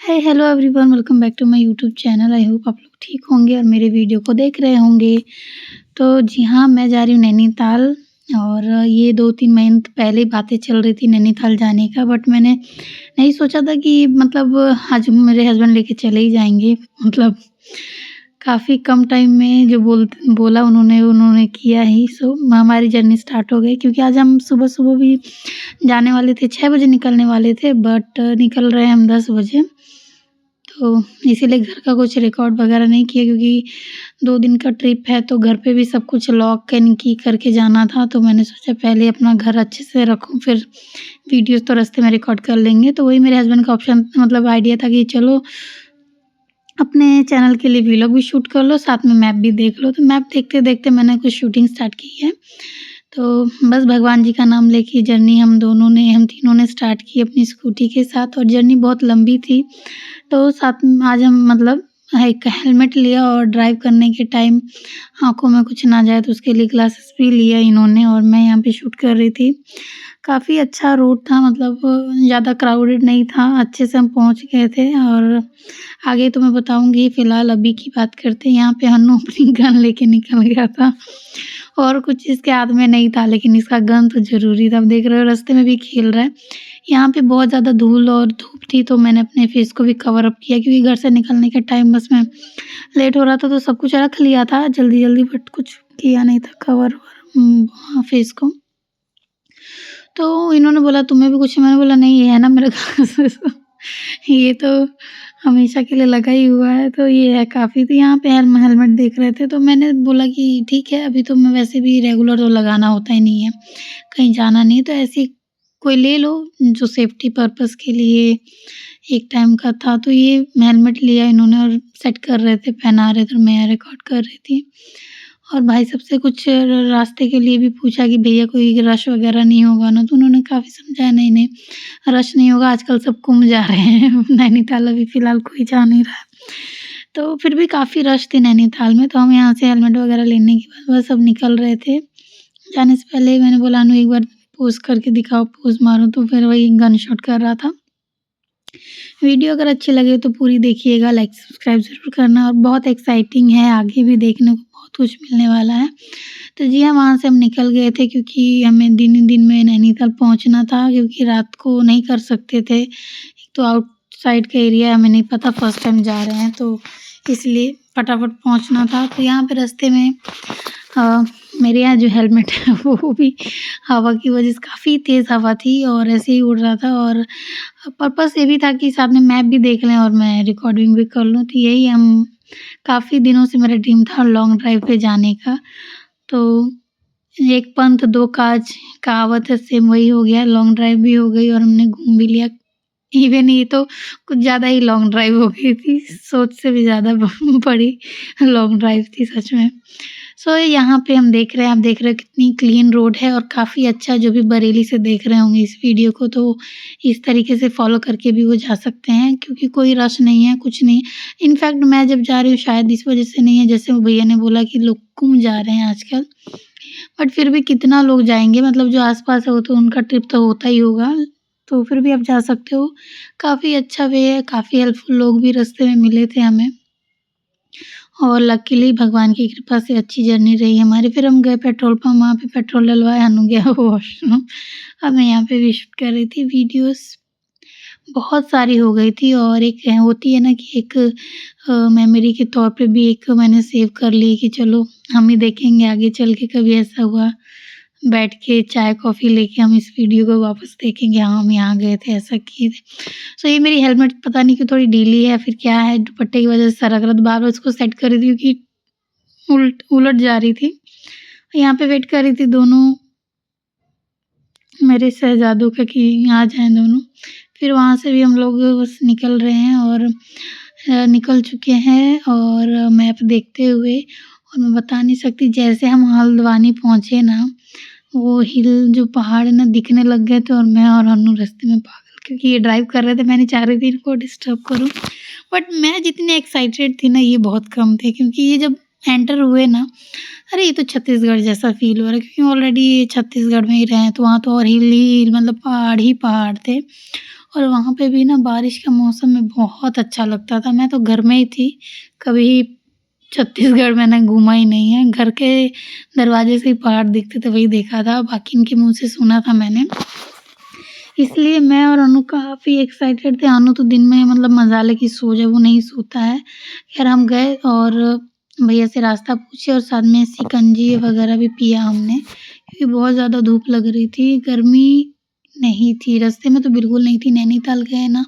Hi hello everyone, welcome back to my YouTube channel. I hope आप लोग ठीक होंगे और मेरे वीडियो को देख रहे होंगे। तो जी हाँ, मैं जा रही हूँ नैनीताल। और ये 2-3 महीने पहले ही बातें चल रही थी नैनीताल जाने का, बट मैंने नहीं सोचा था कि मतलब आज मेरे हस्बैंड लेके चले ही जाएंगे। मतलब काफ़ी कम टाइम में जो बोला उन्होंने किया ही। सो हमारी जर्नी स्टार्ट हो गई, क्योंकि आज हम सुबह-सुबह भी जाने वाले थे, 6 बजे निकलने वाले थे, बट निकल रहे हैं हम 10 बजे। तो इसीलिए घर का कुछ रिकॉर्ड वगैरह नहीं किया, क्योंकि 2 दिन का ट्रिप है तो घर पे भी सब कुछ लॉक एंड की करके जाना था। तो मैंने सोचा पहले अपना घर अच्छे से रखूँ, फिर वीडियोज़ तो रास्ते में रिकॉर्ड कर लेंगे। तो वही मेरे हस्बैंड का ऑप्शन मतलब आइडिया था कि चलो अपने चैनल के लिए व्लॉग भी शूट कर लो, साथ में मैप भी देख लो। तो मैप देखते-देखते मैंने कुछ शूटिंग स्टार्ट की है। तो बस भगवान जी का नाम लेके जर्नी हम तीनों ने स्टार्ट की अपनी स्कूटी के साथ, और जर्नी बहुत लंबी थी। तो साथ में आज हम मतलब एक हेलमेट लिया, और ड्राइव करने के टाइम आँखों में कुछ ना जाए तो उसके लिए ग्लासेस भी लिया इन्होंने, और मैं यहाँ पे शूट कर रही थी। काफ़ी अच्छा रोड था, मतलब ज़्यादा क्राउडेड नहीं था, अच्छे से हम पहुँच गए थे। और आगे तो मैं बताऊँगी, फ़िलहाल अभी की बात करते हैं। यहाँ पे हन्नू अपनी गन लेके निकल गया था, और कुछ इसके हाथ में नहीं था, लेकिन इसका गन तो ज़रूरी था। अब देख रहे हो रास्ते में भी खेल रहा है। यहाँ पे बहुत ज़्यादा धूल और धूप थी, तो मैंने अपने फेस को भी कवर अप किया, क्योंकि घर से निकलने के टाइम बस मैं लेट हो रहा था, तो सब कुछ रख लिया था जल्दी-जल्दी, बट कुछ किया नहीं था कवर फेस को। तो इन्होंने बोला तुम्हें भी कुछ है? मैंने बोला नहीं, ये है ना मेरे ग्लासेस। ये तो हमेशा के लिए लगा ही हुआ है, तो ये है काफ़ी। तो यहाँ पे हेलमेट देख रहे थे, तो मैंने बोला कि ठीक है, अभी तो मैं वैसे भी रेगुलर तो लगाना होता ही नहीं है, कहीं जाना नहीं है, तो ऐसे ही कोई ले लो जो सेफ्टी पर्पज़ के लिए एक टाइम का था। तो ये हेलमेट लिया इन्होंने और सेट कर रहे थे, पहना रहे थे, और मैं रिकॉर्ड कर रही थी। और भाई साहब से कुछ रास्ते के लिए भी पूछा कि भैया कोई रश वगैरह नहीं होगा ना? तो उन्होंने काफ़ी समझाया, नहीं, नहीं रश नहीं होगा, आजकल सब कुंभ जा रहे हैं। नैनीताल अभी फ़िलहाल कोई जा नहीं रहा है। तो फिर भी काफ़ी रश थी नैनीताल में, तो हम यहाँ से हेलमेट वगैरह लेने के बाद बस सब निकल रहे थे। जाने से पहले मैंने बोला अनु एक बार पोज़ करके दिखाओ, पोज़ मारो, तो फिर वही गन शॉट कर रहा था। वीडियो अगर अच्छी लगे तो पूरी देखिएगा, लाइक सब्सक्राइब ज़रूर करना, और बहुत एक्साइटिंग है, आगे भी देखने को बहुत कुछ मिलने वाला है। तो जी हाँ, वहाँ से हम निकल गए थे, क्योंकि हमें दिन ही दिन में नैनीताल पहुँचना था, क्योंकि रात को नहीं कर सकते थे। एक तो आउटसाइड का एरिया है, हमें नहीं पता, फर्स्ट टाइम जा रहे हैं, तो इसलिए फटाफट पहुँचना था। तो यहाँ पे रास्ते में मेरे यहाँ जो हेलमेट है वो भी हवा की वजह से काफ़ी तेज़ हवा थी, और ऐसे ही उड़ रहा था। और पर्पस ये भी था कि साथ में मैप भी देख लें और मैं रिकॉर्डिंग भी कर लूँ। तो यही हम काफ़ी दिनों से मेरा ड्रीम था लॉन्ग ड्राइव पे जाने का। तो एक पंथ दो काज कहावत है, सेम वही हो गया, लॉन्ग ड्राइव भी हो गई और हमने घूम भी लिया। इवन ये तो कुछ ज़्यादा ही लॉन्ग ड्राइव हो गई थी, सोच से भी ज़्यादा बड़ी लॉन्ग ड्राइव थी सच में। सो यहाँ पे हम देख रहे हैं, आप देख रहे हो कितनी क्लीन रोड है, और काफ़ी अच्छा, जो भी बरेली से देख रहे होंगे इस वीडियो को, तो इस तरीके से फॉलो करके भी वो जा सकते हैं, क्योंकि कोई रश नहीं है, कुछ नहीं। इनफैक्ट मैं जब जा रही हूँ शायद इस वजह से नहीं है, जैसे वो भैया ने बोला कि लोग कुंभ जा रहे हैं आजकल, बट फिर भी कितना लोग जाएँगे, मतलब जो आस-पास है वो तो उनका ट्रिप तो होता ही होगा, तो फिर भी आप जा सकते हो। काफ़ी अच्छा वे है, काफ़ी हेल्पफुल लोग भी रास्ते में मिले थे हमें, और लकीली भगवान की कृपा से अच्छी जर्नी रही हमारी। फिर हम गए पेट्रोल पंप, वहाँ पे पेट्रोल डलवाया, हनु गया वॉशरूम। अब मैं यहाँ पे भी शूट कर रही थी वीडियोज़। बहुत सारी हो गई थी, और एक होती है ना कि एक मेमोरी के तौर पे भी एक मैंने सेव कर ली कि चलो हम ही देखेंगे आगे चल के, कभी ऐसा हुआ बैठ के चाय कॉफ़ी लेके हम इस वीडियो को वापस देखेंगे, हाँ हम यहाँ गए थे, ऐसा किए थे। सो ये मेरी हेलमेट पता नहीं क्यों थोड़ी ढीली है, फिर क्या है, दुपट्टे की वजह से सरक रहा था, बार-बार उसको सेट कर रही थी, क्योंकि उलट जा रही थी। यहाँ पे वेट कर रही थी दोनों मेरे शहज़ादों का कि आ जाएँ दोनों। फिर वहाँ से भी हम लोग बस निकल रहे हैं, और निकल चुके हैं, और मैप देखते हुए। और मैं बता नहीं सकती, जैसे हम हल्द्वानी पहुँचे ना, वो हिल जो पहाड़ है ना दिखने लग गए थे, और मैं और हन्नू रास्ते में पागल, क्योंकि ये ड्राइव कर रहे थे, मैं नहीं चाह रही थी इनको डिस्टर्ब करूँ। बट मैं जितनी एक्साइटेड थी ना, ये बहुत कम थे, क्योंकि ये जब एंटर हुए ना, अरे ये तो छत्तीसगढ़ जैसा फ़ील हो रहा है, क्योंकि ऑलरेडी ये छत्तीसगढ़ में ही रहे हैं, तो वहाँ तो और हिल ही हिल, मतलब पहाड़ ही पहाड़ थे। और वहाँ पे भी ना बारिश का मौसम में बहुत अच्छा लगता था। मैं तो घर में ही थी, कभी छत्तीसगढ़ मैंने घूमा ही नहीं है। घर के दरवाजे से ही पहाड़ दिखते थे, वही देखा था, बाकी इनके मुँह से सुना था मैंने। इसलिए मैं और अनु काफ़ी एक्साइटेड थे। अनु तो दिन में मतलब मज़ाले की सो जाए, वो नहीं सोता है। ख़ैर हम गए और भैया से रास्ता पूछे और साथ में शिकंजी वग़ैरह भी पिया हमने, क्योंकि बहुत ज़्यादा धूप लग रही थी, गर्मी नहीं थी, रास्ते में तो बिल्कुल नहीं थी। नैनीताल गए ना,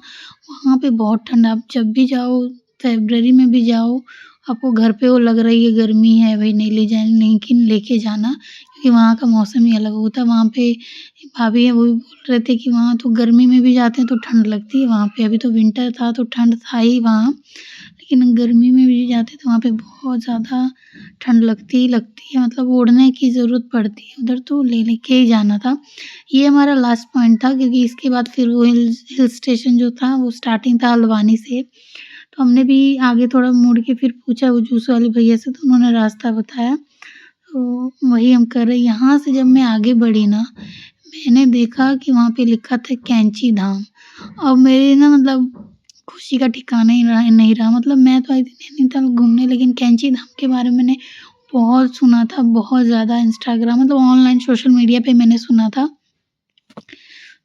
वहाँ पे बहुत ठंड, आप जब भी जाओ, फ़रवरी में भी जाओ, आपको घर पे वो लग रही है गर्मी है, भई नहीं ले जाएँ, लेकिन लेके जाना, क्योंकि वहाँ का मौसम ही अलग होता है। वहाँ पे भाभी है, वो भी बोल रहे थे कि वहाँ तो गर्मी में भी जाते हैं तो ठंड लगती है वहाँ पे। अभी तो विंटर था तो ठंड था ही वहाँ, लेकिन गर्मी में भी जाते तो वहाँ पे बहुत ज़्यादा ठंड लगती ही लगती है, मतलब ओढ़ने की ज़रूरत पड़ती है। उधर तो लेके ही जाना था। ये हमारा लास्ट पॉइंट था, क्योंकि इसके बाद फिर वो हिल स्टेशन जो था वो स्टार्टिंग था हल्द्वानी से। तो हमने भी आगे थोड़ा मुड़ के फिर पूछा वो जूस वाले भैया से, तो उन्होंने रास्ता बताया, तो वही हम कर रहे। यहाँ से जब मैं आगे बढ़ी ना, मैंने देखा कि वहाँ पे लिखा था कैंची धाम, और मेरे ना मतलब खुशी का ठिकाना ही नहीं रहा। मतलब मैं तो आई थी नैनीताल घूमने, लेकिन कैंची धाम के बारे में मैंने बहुत सुना था, बहुत ज़्यादा। इंस्टाग्राम मतलब ऑनलाइन सोशल मीडिया पे मैंने सुना था।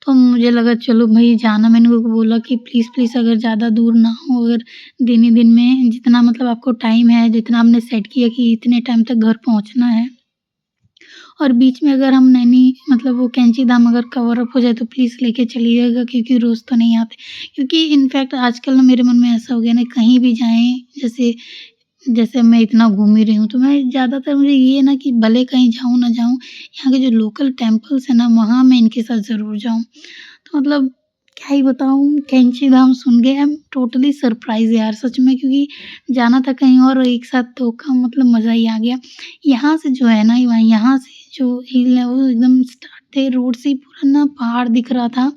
तो मुझे लगा चलो भई जाना। मैंने उनको बोला कि प्लीज़ अगर ज़्यादा दूर ना हो, अगर दिन ही दिन में जितना मतलब आपको टाइम है, जितना आपने सेट किया कि इतने टाइम तक घर पहुँचना है, और बीच में अगर हम नैनी मतलब वो कैंची धाम अगर कवर अप हो जाए तो प्लीज़ लेके चलिएगा, क्योंकि रोज़ तो नहीं आते। क्योंकि इनफैक्ट आजकल ना मेरे मन में ऐसा हो गया ना, कहीं भी जाएँ, जैसे जैसे मैं इतना घूम ही रही हूँ, तो मैं ज़्यादातर मुझे ये है ना कि भले कहीं जाऊँ ना जाऊँ, यहाँ के जो लोकल टेम्पल्स हैं ना, वहाँ मैं इनके साथ ज़रूर जाऊँ। तो मतलब क्या ही बताऊँ, कैंची धाम सुन के आई एम टोटली सरप्राइज़ यार, सच में, क्योंकि जाना था कहीं और एक साथ धोखा, मतलब मज़ा ही आ गया। यहाँ से जो है ना, यहाँ से जो हिल है वो एकदम स्टार्ट थे, रोड से ही पूरा ना पहाड़ दिख रहा था।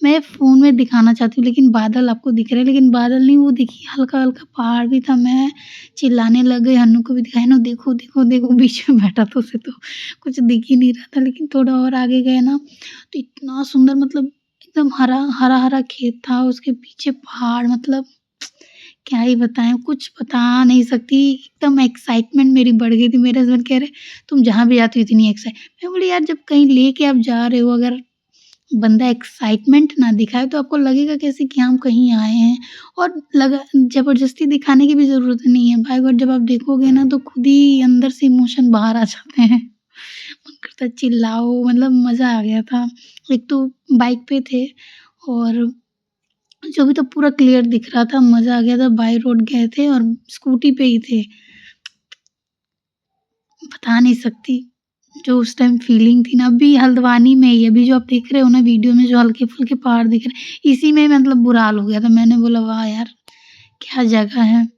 मैं फ़ोन में दिखाना चाहती हूँ, लेकिन बादल आपको दिख रहे हैं, लेकिन बादल नहीं, वो देखिए हल्का-हल्का पहाड़ भी था। मैं चिल्लाने लग गई, हन्नू को भी दिखाया ना, देखो, देखो, देखो, बीच में बैठा था, उसे तो कुछ दिख ही नहीं रहा था। लेकिन थोड़ा और आगे गए ना, तो इतना सुंदर, मतलब एकदम हरा-हरा खेत था, उसके पीछे पहाड़, मतलब क्या ही बताएँ, कुछ बता नहीं सकती। एकदम एक्साइटमेंट मेरी बढ़ गई थी। मेरे हस्बैंड कह रहे, "तुम जहाँ भी जाती हो इतनी मैं बोली, "यार जब कहीं लेके आप जा रहे हो, अगर बंदा एक्साइटमेंट ना दिखाए तो आपको लगेगा कैसे कि हम कहीं आए हैं?" और लगा ज़बरदस्ती दिखाने की भी ज़रूरत नहीं है। बाय गॉड, जब आप देखोगे ना तो खुद ही अंदर से इमोशन बाहर आ जाते हैं। मन करता है चिल्लाओ, मतलब मज़ा आ गया था। एक तो बाइक पे थे, और जो भी तो पूरा क्लियर दिख रहा था, मज़ा आ गया था। बाय रोड गए थे और स्कूटी पे ही थे। बता नहीं सकती, जो उस टाइम फीलिंग थी ना। अभी हल्द्वानी में ही, अभी जो आप देख रहे हो ना वीडियो में, जो हल्के-फुल्के पहाड़ दिख रहे हैं, इसी में मतलब बुरा हाल हो गया था। मैंने बोला वाह यार! क्या जगह है।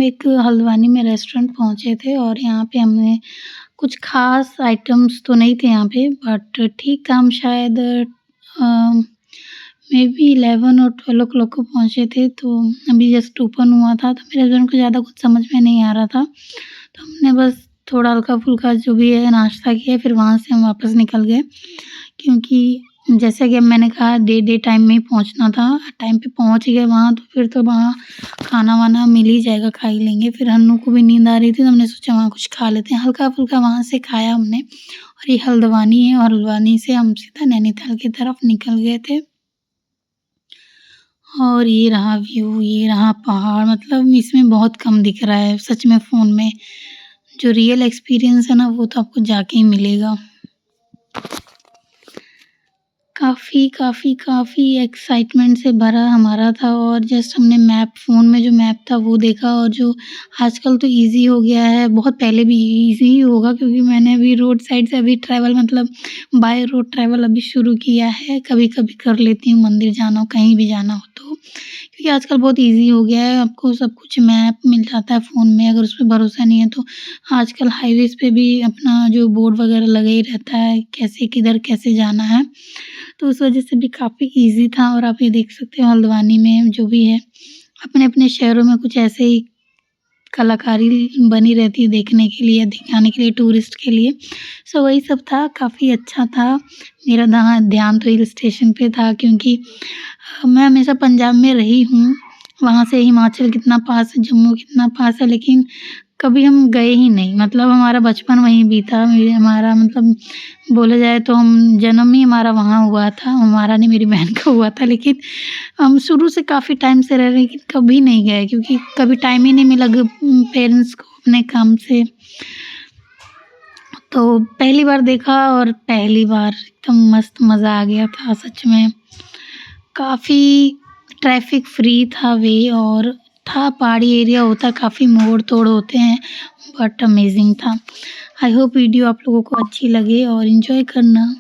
एक हल्द्वानी में रेस्टोरेंट पहुँचे थे और यहाँ पे हमने कुछ ख़ास आइटम्स तो नहीं थे यहाँ पे, बट ठीक था। हम शायद मेबी 11 और 12 ओ क्लॉक को पहुँचे थे, तो अभी जस्ट ओपन हुआ था, तो मेरे हस्बैंड को ज़्यादा कुछ समझ में नहीं आ रहा था। तो हमने बस थोड़ा हल्का-फुल्का जो भी है नाश्ता किया, फिर वहाँ से हम वापस निकल गए, क्योंकि जैसा कि अब मैंने कहा डे टाइम में ही पहुँचना था। टाइम पे पहुँच ही गए वहाँ, तो फिर तो वहाँ खाना-वाना मिल ही जाएगा, खा ही लेंगे। फिर हन्नू को भी नींद आ रही थी, तो हमने सोचा वहाँ कुछ खा लेते हैं। हल्का-फुल्का वहाँ से खाया हमने, और ये हल्द्वानी है, और हल्द्वानी से हम सीधा नैनीताल की तरफ निकल गए थे। और ये रहा व्यू, ये रहा पहाड़, मतलब इसमें बहुत कम दिख रहा है सच में फ़ोन में। जो रियल एक्सपीरियंस है ना, वो तो आपको जाके ही मिलेगा। काफ़ी एक्साइटमेंट से भरा हमारा था, और जस्ट हमने फ़ोन में जो मैप था वो देखा, और जो आजकल तो ईज़ी हो गया है, बहुत पहले भी ईज़ी ही होगा, क्योंकि मैंने अभी रोड साइड से अभी ट्रैवल मतलब बाय रोड ट्रैवल अभी शुरू किया है। कभी-कभी कर लेती हूँ, मंदिर जाना हो, कहीं भी जाना हो तो। क्योंकि आजकल बहुत ईज़ी हो गया है, आपको सब कुछ मैप मिल जाता है फ़ोन में। अगर उस पे भरोसा नहीं है तो आजकल हाईवेज़ पे भी अपना जो बोर्ड वगैरह लगा ही रहता है, कैसे किधर कैसे जाना है। तो उस वजह से भी काफ़ी ईज़ी था। और आप ये देख सकते हो हल्द्वानी में जो भी है, अपने-अपने शहरों में कुछ ऐसे ही कलाकारी बनी रहती है देखने के लिए, दिखाने के लिए, टूरिस्ट के लिए। सो वही सब था, काफ़ी अच्छा था। मेरा ध्यान तो हिल स्टेशन पे था, क्योंकि मैं हमेशा पंजाब में रही हूँ। वहाँ से हिमाचल कितना पास है, जम्मू कितना पास है, लेकिन कभी हम गए ही नहीं। मतलब हमारा बचपन वहीं बीता। हमारा मतलब बोला जाए तो हम जन्म ही हमारा वहाँ हुआ था। हमारा नहीं, मेरी बहन का हुआ था, लेकिन हम शुरू से काफ़ी टाइम से रह रहे हैं, लेकिन कभी नहीं गए, क्योंकि कभी टाइम ही नहीं मिला पेरेंट्स को अपने काम से। तो पहली बार देखा, और पहली बार एकदम मस्त मज़ा आ गया था सच में। काफ़ी ट्रैफ़िक फ्री था वे, और था पहाड़ी एरिया, होता काफ़ी मोड़-तोड़ होते हैं, बट अमेज़िंग था। आई होप वीडियो आप लोगों को अच्छी लगे, और एन्जॉय करना।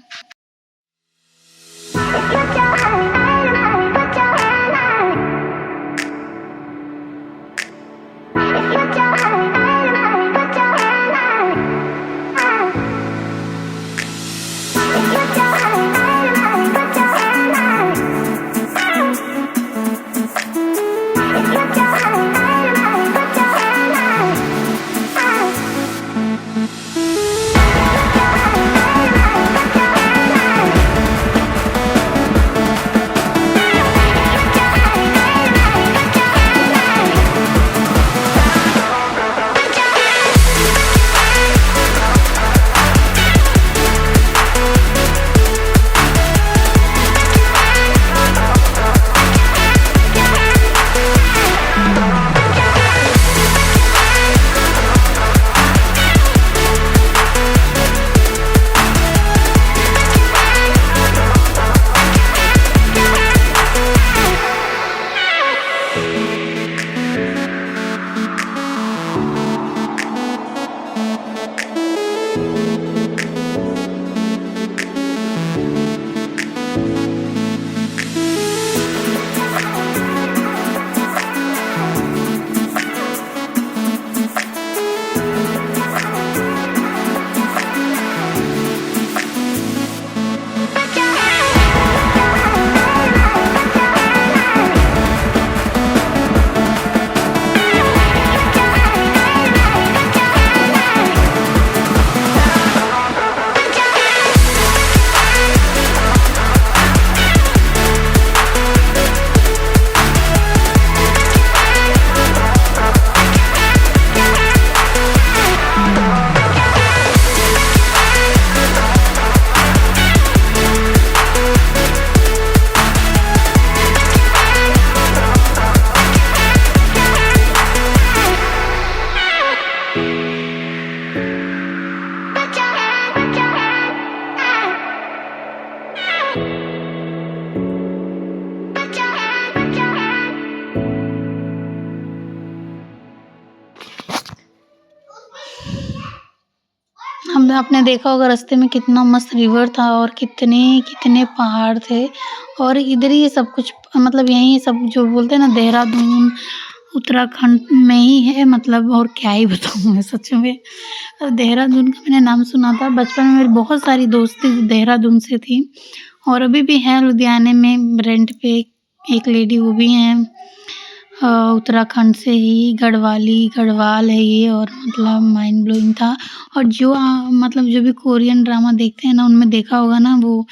आपने देखा होगा रास्ते में कितना मस्त रिवर था, और कितने पहाड़ थे, और इधर ही सब कुछ मतलब यहीं सब जो बोलते हैं ना देहरादून, उत्तराखंड में ही है मतलब, और क्या ही बताऊँ मैं सच में। और देहरादून का मैंने नाम सुना था, बचपन में मेरी बहुत सारी दोस्ती जो देहरादून से थी और अभी भी हैं लुधियाने में रेंट पे। एक लेडी वो भी हैं उत्तराखंड से ही, गढ़वाल है ये, और मतलब माइंड ब्लोइंग था। और जो मतलब जो भी कोरियन ड्रामा देखते हैं ना, उनमें देखा होगा ना वो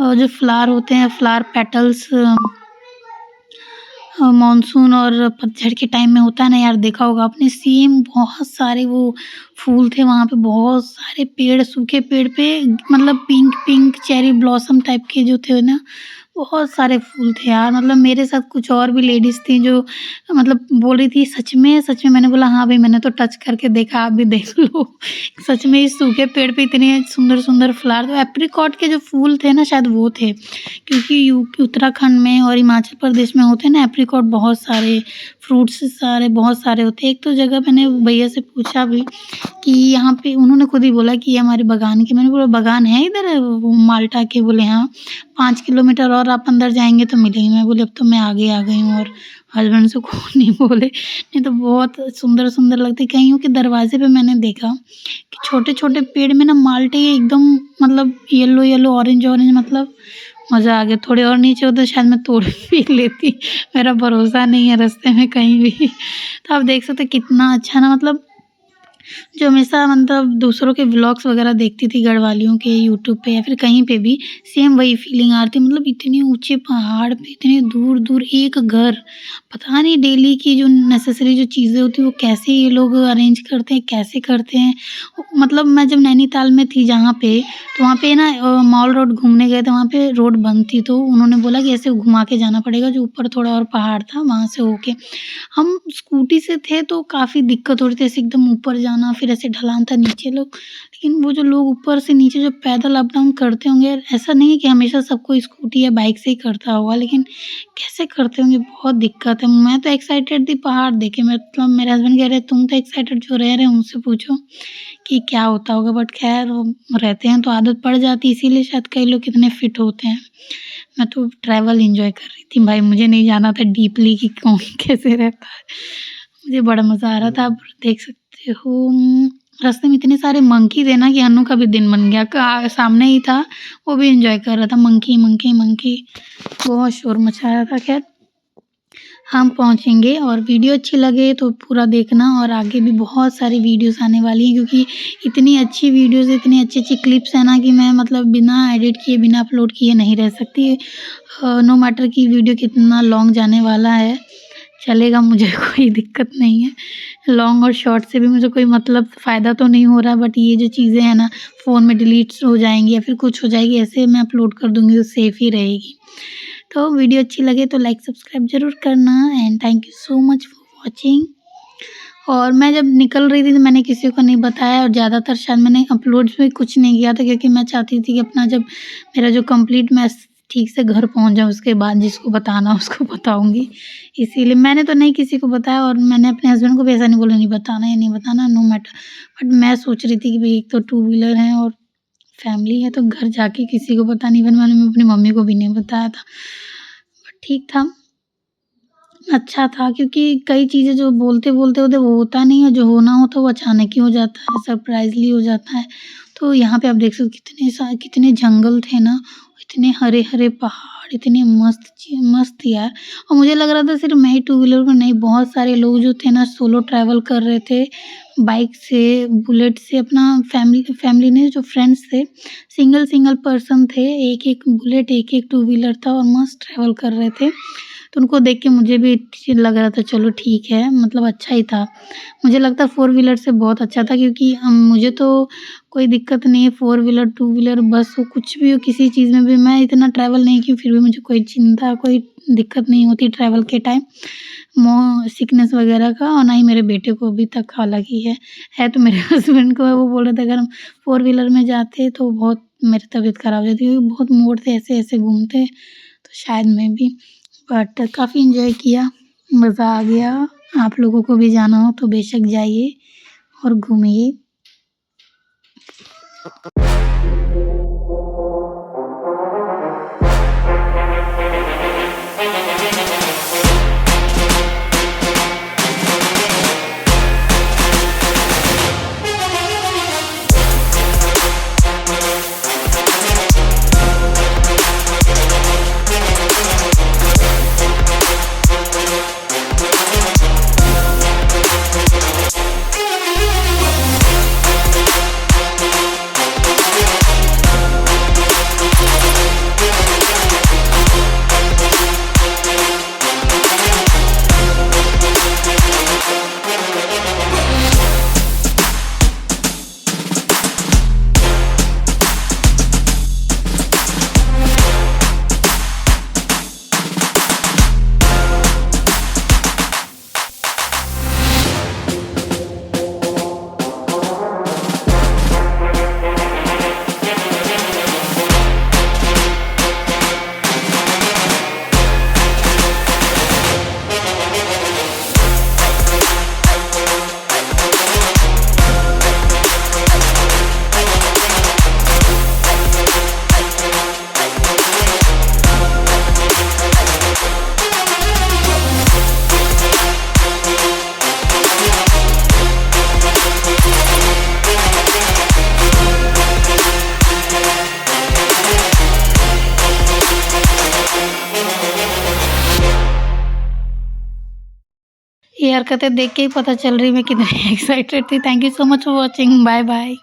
जो फ्लावर होते हैं, फ्लावर पेटल्स मानसून और पतझड़ के टाइम में होता है ना यार, देखा होगा आपने, सेम बहुत सारे वो फूल थे वहाँ पे, बहुत सारे पेड़, सूखे पेड़ पे मतलब pink pink cherry blossom type के जो थे ना, बहुत सारे फूल थे यार। मतलब मेरे साथ कुछ और भी लेडीज़ थी जो मतलब बोल रही थी सच में, सच में। मैंने बोला हाँ भाई, मैंने तो टच करके देखा, आप भी देख लो। सच में इस सूखे पेड़ पे इतने सुंदर-सुंदर फ्लावर, तो एप्रिकॉट के जो फूल थे ना शायद वो थे। क्योंकि उत्तराखंड में और हिमाचल प्रदेश में होते हैं ना एप्रिकॉट, बहुत सारे फ्रूट्स सारे बहुत सारे होते हैं। एक तो जगह मैंने भैया से पूछा भी कि यहाँ पे, उन्होंने खुद ही बोला कि ये हमारे बागान के। मैंने बोला बागान है इधर वो माल्टा के? बोले हाँ, 5 किलोमीटर और आप अंदर जाएँगे तो मिलेंगे। मैं बोली अब तो मैं आगे आ गई हूँ, और हस्बैंड से को नहीं बोले, नहीं तो बहुत सुंदर-सुंदर लगते। कईयों के दरवाज़े पे मैंने देखा कि छोटे-छोटे पेड़ में ना माल्टे एकदम मतलब येलो-येलो, ऑरेंज-ऑरेंज, मतलब मज़ा आ गया। थोड़े और नीचे होते शायद मैं तोड़ भी लेती, मेरा भरोसा नहीं है रास्ते में कहीं भी। तो आप देख सकते हैं कितना अच्छा ना, मतलब जो हमेशा मतलब दूसरों के व्लॉग्स वगैरह देखती थी गढ़वालियों के यूट्यूब पे या फिर कहीं पे भी, सेम वही फीलिंग आ रही थी। मतलब इतने ऊँचे पहाड़ पे, इतने दूर-दूर एक घर, पता नहीं डेली की जो नेसेसरी जो चीज़ें होती हैं वो कैसे ये लोग अरेंज करते हैं, कैसे करते हैं। मतलब मैं जब नैनीताल में थी जहाँ पे, तो वहाँ पे ना मॉल रोड घूमने गए थे, वहाँ पे रोड बंद थी, तो उन्होंने बोला कि ऐसे घुमा के जाना पड़ेगा, जो ऊपर थोड़ा और पहाड़ था वहाँ से होके। हम स्कूटी से थे तो काफ़ी दिक्कत हो रही थी, ऐसे एकदम ऊपर जाना, फिर ऐसे ढलान था नीचे लोग, लेकिन वो जो लोग ऊपर से नीचे जो पैदल अप डाउन करते होंगे, ऐसा नहीं है कि हमेशा सब कोई स्कूटी या बाइक से ही करता होगा, लेकिन कैसे करते होंगे, बहुत दिक्कत है। मैं तो एक्साइटेड थी पहाड़ देखे, मतलब मेरे हस्बैंड कह रहे तुम तो एक्साइटेड, जो रह रहे हैं उनसे पूछो कि क्या होता होगा, बट खैर वो रहते हैं तो आदत पड़ जाती है, इसीलिए शायद कई लोग कितने फिट होते हैं। मैं तो ट्रैवल एन्जॉय कर रही थी भाई, मुझे नहीं जाना था डीपली कि कौन कैसे रहता है। मुझे बड़ा मज़ा आ रहा था। आप देख सकते हो रास्ते में इतने सारे मंकी थे ना कि अनु का भी दिन बन गया। सामने ही था, वो भी एन्जॉय कर रहा था, मंकी मंकी मंकी, बहुत शोर मचा रहा था। खैर हम पहुँचेंगे, और वीडियो अच्छी लगे तो पूरा देखना, और आगे भी बहुत सारी वीडियोस आने वाली हैं, क्योंकि इतनी अच्छी वीडियोस, इतनी अच्छी-अच्छी क्लिप्स हैं ना कि मैं मतलब बिना एडिट किए, बिना अपलोड किए नहीं रह सकती। नो मैटर कि वीडियो कितना लॉन्ग जाने वाला है, चलेगा, मुझे कोई दिक्कत नहीं है। लॉन्ग और शॉर्ट से भी मुझे कोई मतलब फ़ायदा तो नहीं हो रहा, बट ये जो चीज़ें हैं ना फ़ोन में डिलीट हो जाएँगी या फिर कुछ हो जाएगी, ऐसे मैं अपलोड कर दूँगी तो सेफ़ ही रहेगी। तो वीडियो अच्छी लगे तो लाइक सब्सक्राइब ज़रूर करना, and thank you so much for watching. और मैं जब निकल रही थी तो मैंने किसी को नहीं बताया, और ज़्यादातर शायद मैंने अपलोड्स भी कुछ नहीं किया था, क्योंकि मैं चाहती थी कि अपना जब मेरा जो कंप्लीट मैं ठीक से घर पहुंच जाऊँ, उसके बाद जिसको बताना उसको बताऊंगी। इसीलिए मैंने तो नहीं किसी को बताया, और मैंने अपने हस्बैंड को भी ऐसा नहीं बोला नहीं बताना या नहीं बताना, नो मैटर। बट मैं सोच रही थी कि भाई एक तो टू व्हीलर है और फैमिली है, तो घर जाके किसी को पता नहीं, मैंने अपनी मम्मी को भी नहीं बताया था। बट ठीक था, अच्छा था, क्योंकि कई चीज़ें जो बोलते-बोलते होते वो होता नहीं है, जो होना होता है वो अचानक ही हो जाता है, सरप्राइज़ली हो जाता है। तो यहाँ पे आप देख सकते हो कितने जंगल थे ना, इतने हरे-हरे पहाड़, इतने मस्त यार। और मुझे लग रहा था सिर्फ मैं ही टू व्हीलर में नहीं, बहुत सारे लोग जो थे ना सोलो ट्रैवल कर रहे थे, बाइक से, बुलेट से, अपना फैमिली नहीं, जो फ्रेंड्स थे, सिंगल पर्सन थे, एक-एक बुलेट, एक-एक टू व्हीलर था, और मस्त ट्रैवल कर रहे थे। तो उनको देख के मुझे भी ठीक लग रहा था, चलो ठीक है, मतलब अच्छा ही था। मुझे लगता है फ़ोर व्हीलर से बहुत अच्छा था, क्योंकि मुझे तो कोई दिक्कत नहीं है, फ़ोर व्हीलर, टू व्हीलर, बस हो, कुछ भी हो, किसी चीज़ में भी मैं इतना ट्रैवल नहीं की, फिर भी मुझे कोई चिंता, कोई दिक्कत नहीं होती ट्रैवल के टाइम, सिकनेस वगैरह का, और ना ही मेरे बेटे को अभी तक हालाँकि है तो मेरे हस्बैंड को है। वो बोल रहे थे अगर हम फ़ोर व्हीलर में जाते तो बहुत मेरी तबीयत ख़राब हो जाती, क्योंकि बहुत मोड़ थे, ऐसे-ऐसे घूमते, तो शायद मैं भी, बट काफ़ी एन्जॉय किया, मज़ा आ गया। आप लोगों को भी जाना हो तो बेशक जाइए और घूमिए। हरकतें देख के ही पता चल रही मैं कितनी एक्साइटेड थी। Thank you so much for watching. Bye bye.